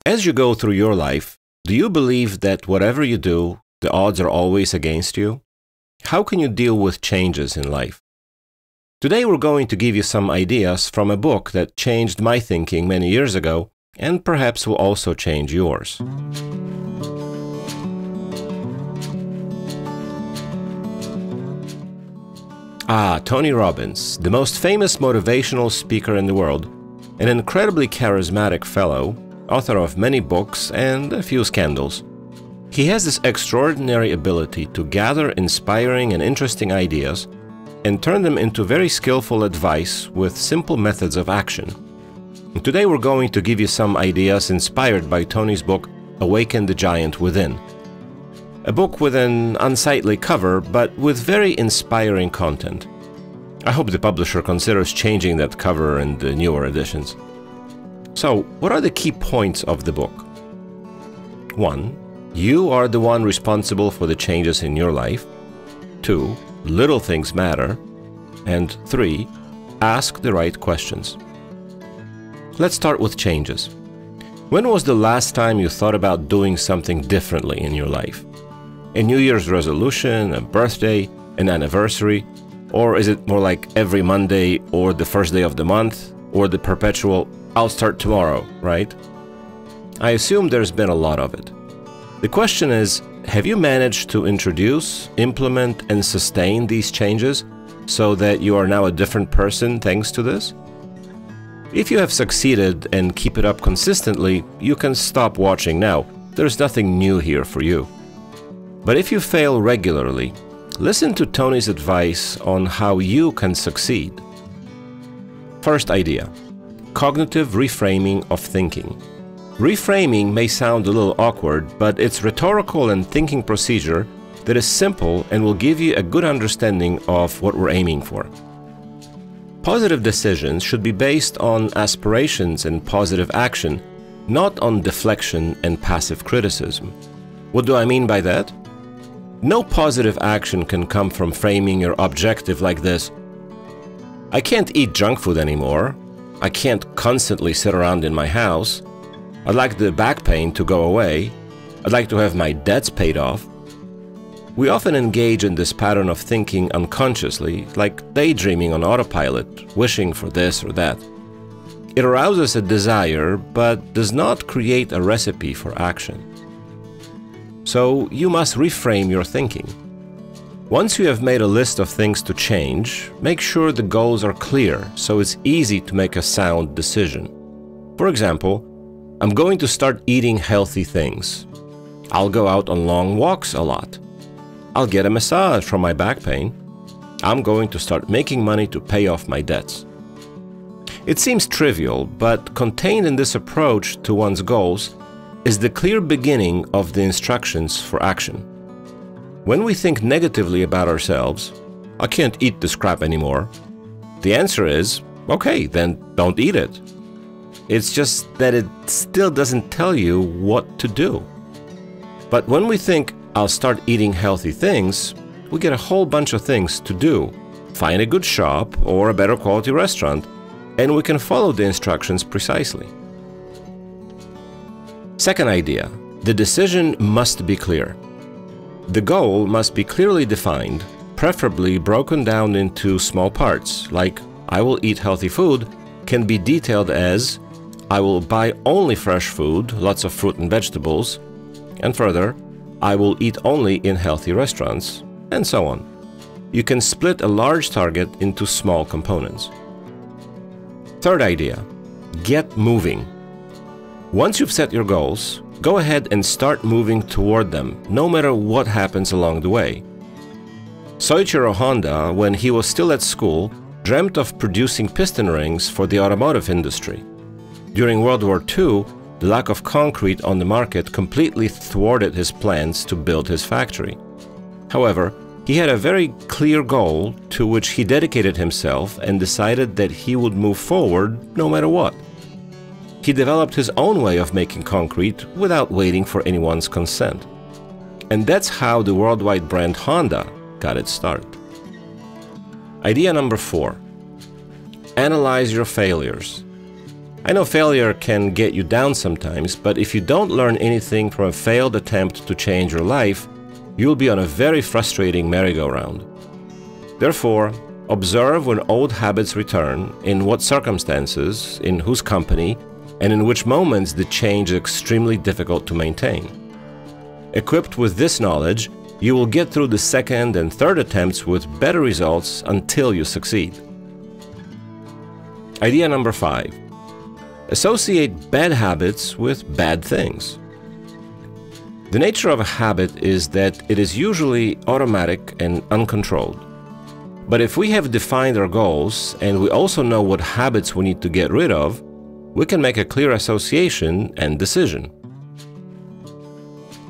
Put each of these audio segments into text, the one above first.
As you go through your life, do you believe that whatever you do, the odds are always against you? How can you deal with changes in life? Today we're going to give you some ideas from a book that changed my thinking many years ago and perhaps will also change yours. Tony Robbins, the most famous motivational speaker in the world, an incredibly charismatic fellow, author of many books and a few scandals. He has this extraordinary ability to gather inspiring and interesting ideas and turn them into very skillful advice with simple methods of action. Today we're going to give you some ideas inspired by Tony's book, Awaken the Giant Within. A book with an unsightly cover, but with very inspiring content. I hope the publisher considers changing that cover in the newer editions. So, what are the key points of the book? 1. You are the one responsible for the changes in your life. 2. Little things matter. And 3. Ask the right questions. Let's start with changes. When was the last time you thought about doing something differently in your life? A New Year's resolution, a birthday, an anniversary? Or is it more like every Monday or the first day of the month or the perpetual "I'll start tomorrow," right? I assume there's been a lot of it. The question is, have you managed to introduce, implement, and sustain these changes so that you are now a different person thanks to this? If you have succeeded and keep it up consistently, you can stop watching now. There's nothing new here for you. But if you fail regularly, listen to Tony's advice on how you can succeed. First idea: cognitive reframing of thinking. Reframing may sound a little awkward, but it's rhetorical and thinking procedure that is simple and will give you a good understanding of what we're aiming for. Positive decisions should be based on aspirations and positive action, not on deflection and passive criticism. What do I mean by that? No positive action can come from framing your objective like this: I can't eat junk food anymore. I can't constantly sit around in my house. I'd like the back pain to go away. I'd like to have my debts paid off. We often engage in this pattern of thinking unconsciously, like daydreaming on autopilot, wishing for this or that. It arouses a desire, but does not create a recipe for action. So you must reframe your thinking. Once you have made a list of things to change, make sure the goals are clear so it's easy to make a sound decision. For example, I'm going to start eating healthy things. I'll go out on long walks a lot. I'll get a massage from my back pain. I'm going to start making money to pay off my debts. It seems trivial, but contained in this approach to one's goals is the clear beginning of the instructions for action. When we think negatively about ourselves, I can't eat this crap anymore, the answer is, okay, then don't eat it. It's just that it still doesn't tell you what to do. But when we think, I'll start eating healthy things, we get a whole bunch of things to do. Find a good shop or a better quality restaurant, and we can follow the instructions precisely. Second idea: the decision must be clear. The goal must be clearly defined, preferably broken down into small parts, like I will eat healthy food can be detailed as I will buy only fresh food, lots of fruit and vegetables, and further, I will eat only in healthy restaurants, and so on. You can split a large target into small components. Third idea: get moving. Once you've set your goals, go ahead and start moving toward them, no matter what happens along the way. Soichiro Honda, when he was still at school, dreamt of producing piston rings for the automotive industry. During World War II, the lack of concrete on the market completely thwarted his plans to build his factory. However, he had a very clear goal to which he dedicated himself and decided that he would move forward no matter what. He developed his own way of making concrete without waiting for anyone's consent. And that's how the worldwide brand Honda got its start. Idea number 4. Analyze your failures. I know failure can get you down sometimes, but if you don't learn anything from a failed attempt to change your life, you'll be on a very frustrating merry-go-round. Therefore, observe when old habits return, in what circumstances, in whose company, and in which moments the change is extremely difficult to maintain. Equipped with this knowledge, you will get through the second and third attempts with better results until you succeed. Idea number 5. Associate bad habits with bad things. The nature of a habit is that it is usually automatic and uncontrolled. But if we have defined our goals and we also know what habits we need to get rid of, we can make a clear association and decision.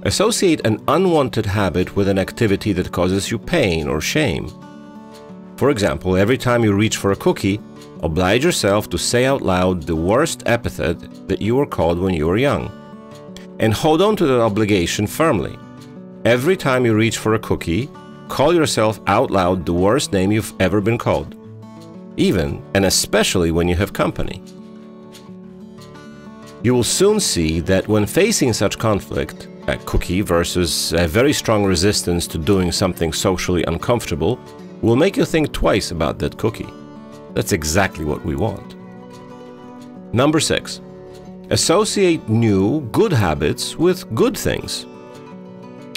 Associate an unwanted habit with an activity that causes you pain or shame. For example, every time you reach for a cookie, oblige yourself to say out loud the worst epithet that you were called when you were young. And hold on to that obligation firmly. Every time you reach for a cookie, call yourself out loud the worst name you've ever been called. Even and especially when you have company. You will soon see that when facing such conflict, a cookie versus a very strong resistance to doing something socially uncomfortable will make you think twice about that cookie. That's exactly what we want. Number 6. Associate new, good habits with good things.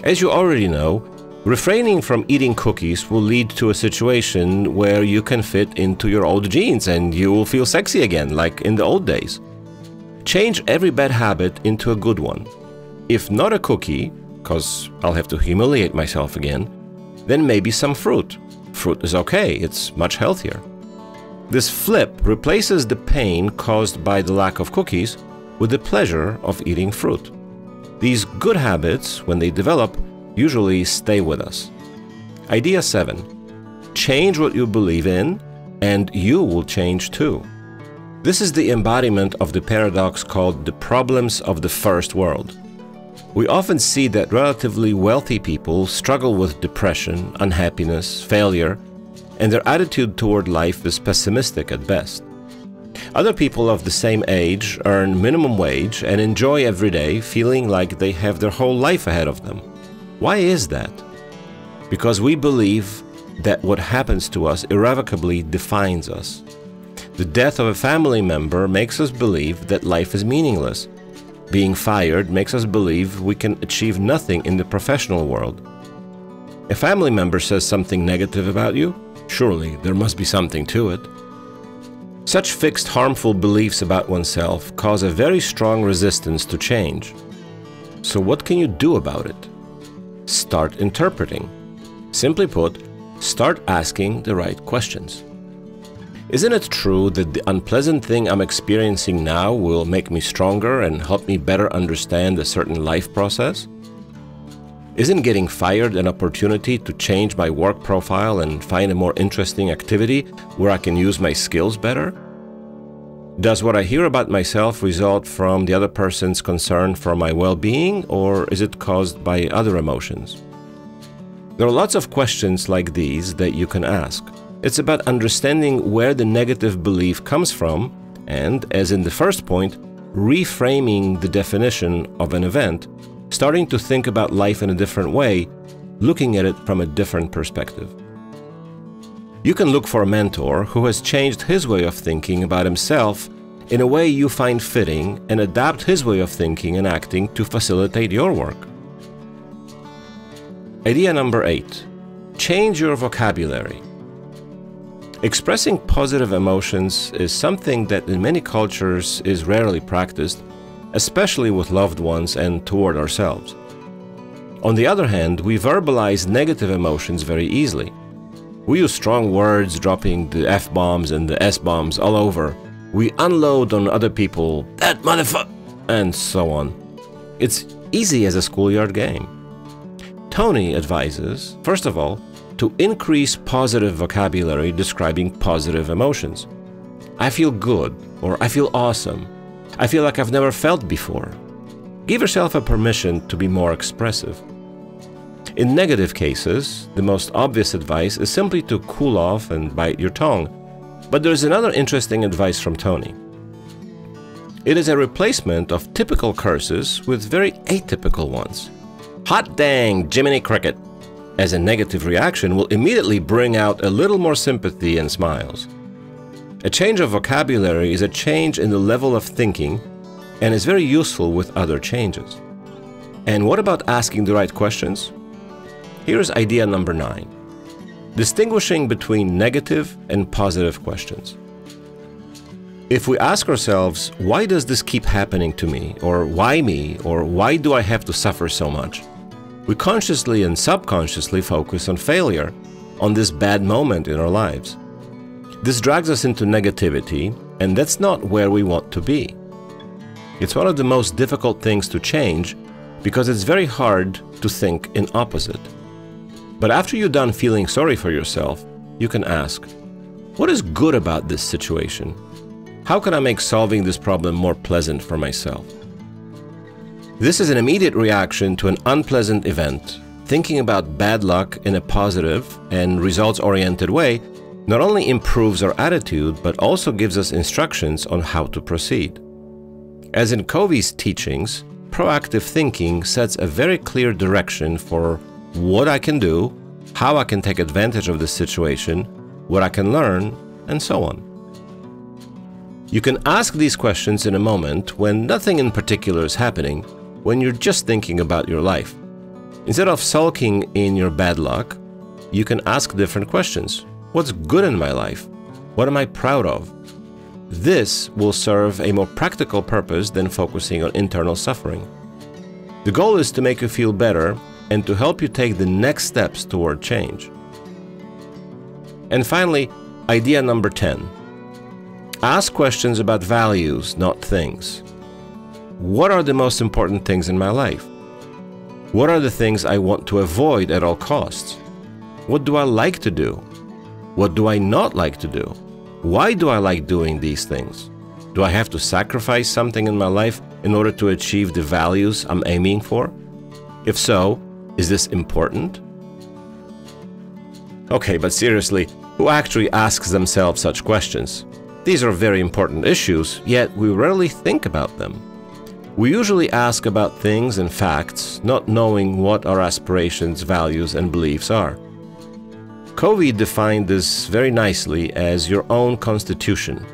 As you already know, refraining from eating cookies will lead to a situation where you can fit into your old jeans and you will feel sexy again, like in the old days. Change every bad habit into a good one. If not a cookie, because I'll have to humiliate myself again, then maybe some fruit. Fruit is okay, it's much healthier. This flip replaces the pain caused by the lack of cookies with the pleasure of eating fruit. These good habits, when they develop, usually stay with us. Idea 7. Change what you believe in, and you will change too. This is the embodiment of the paradox called the problems of the first world. We often see that relatively wealthy people struggle with depression, unhappiness, failure, and their attitude toward life is pessimistic at best. Other people of the same age earn minimum wage and enjoy every day feeling like they have their whole life ahead of them. Why is that? Because we believe that what happens to us irrevocably defines us. The death of a family member makes us believe that life is meaningless. Being fired makes us believe we can achieve nothing in the professional world. A family member says something negative about you, surely there must be something to it. Such fixed harmful beliefs about oneself cause a very strong resistance to change. So what can you do about it? Start interpreting. Simply put, start asking the right questions. Isn't it true that the unpleasant thing I'm experiencing now will make me stronger and help me better understand a certain life process? Isn't getting fired an opportunity to change my work profile and find a more interesting activity where I can use my skills better? Does what I hear about myself result from the other person's concern for my well-being, or is it caused by other emotions? There are lots of questions like these that you can ask. It's about understanding where the negative belief comes from and, as in the first point, reframing the definition of an event, starting to think about life in a different way, looking at it from a different perspective. You can look for a mentor who has changed his way of thinking about himself in a way you find fitting and adapt his way of thinking and acting to facilitate your work. Idea number 8. Change your vocabulary. Expressing positive emotions is something that in many cultures is rarely practiced, especially with loved ones and toward ourselves. On the other hand, we verbalize negative emotions very easily. We use strong words, dropping the F-bombs and the S-bombs all over. We unload on other people, that motherfucker, and so on. It's easy as a schoolyard game. Tony advises, first of all, to increase positive vocabulary describing positive emotions. I feel good, or I feel awesome. I feel like I've never felt before. Give yourself a permission to be more expressive. In negative cases, the most obvious advice is simply to cool off and bite your tongue. But there's another interesting advice from Tony. It is a replacement of typical curses with very atypical ones. Hot dang, Jiminy Cricket, as a negative reaction, will immediately bring out a little more sympathy and smiles. A change of vocabulary is a change in the level of thinking and is very useful with other changes. And what about asking the right questions? Here's idea number 9. Distinguishing between negative and positive questions. If we ask ourselves, why does this keep happening to me? Or why do I have to suffer so much? We consciously and subconsciously focus on failure, on this bad moment in our lives. This drags us into negativity, and that's not where we want to be. It's one of the most difficult things to change because it's very hard to think in opposite. But after you're done feeling sorry for yourself, you can ask, what is good about this situation? How can I make solving this problem more pleasant for myself? This is an immediate reaction to an unpleasant event. Thinking about bad luck in a positive and results-oriented way not only improves our attitude, but also gives us instructions on how to proceed. As in Covey's teachings, proactive thinking sets a very clear direction for what I can do, how I can take advantage of the situation, what I can learn, and so on. You can ask these questions in a moment when nothing in particular is happening, when you're just thinking about your life. Instead of sulking in your bad luck, you can ask different questions. What's good in my life? What am I proud of? This will serve a more practical purpose than focusing on internal suffering. The goal is to make you feel better and to help you take the next steps toward change. And finally, idea number 10. Ask questions about values, not things. What are the most important things in my life? What are the things I want to avoid at all costs? What do I like to do? What do I not like to do? Why do I like doing these things? Do I have to sacrifice something in my life in order to achieve the values I'm aiming for? If so, is this important? Okay, but seriously, who actually asks themselves such questions? These are very important issues, yet we rarely think about them. We usually ask about things and facts, not knowing what our aspirations, values, and beliefs are. Covey defined this very nicely as your own constitution,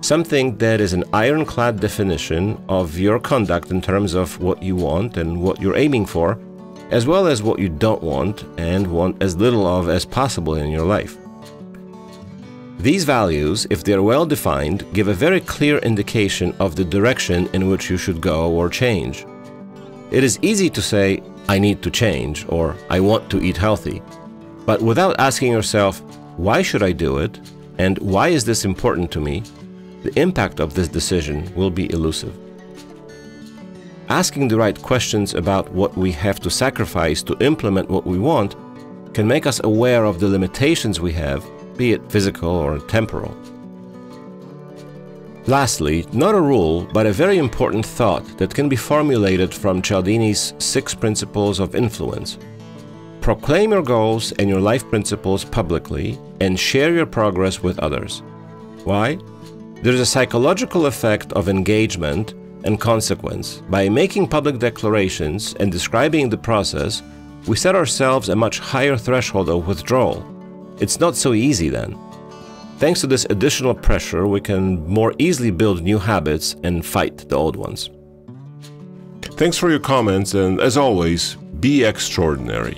something that is an ironclad definition of your conduct in terms of what you want and what you're aiming for, as well as what you don't want and want as little of as possible in your life. These values, if they are well defined, give a very clear indication of the direction in which you should go or change. It is easy to say, I need to change, or I want to eat healthy. But without asking yourself, why should I do it, and why is this important to me, the impact of this decision will be elusive. Asking the right questions about what we have to sacrifice to implement what we want can make us aware of the limitations we have, be it physical or temporal. Lastly, not a rule, but a very important thought that can be formulated from Cialdini's 6 principles of influence. Proclaim your goals and your life principles publicly and share your progress with others. Why? There is a psychological effect of engagement and consequence. By making public declarations and describing the process, we set ourselves a much higher threshold of withdrawal. It's not so easy then. Thanks to this additional pressure, we can more easily build new habits and fight the old ones. Thanks for your comments, and as always, be extraordinary.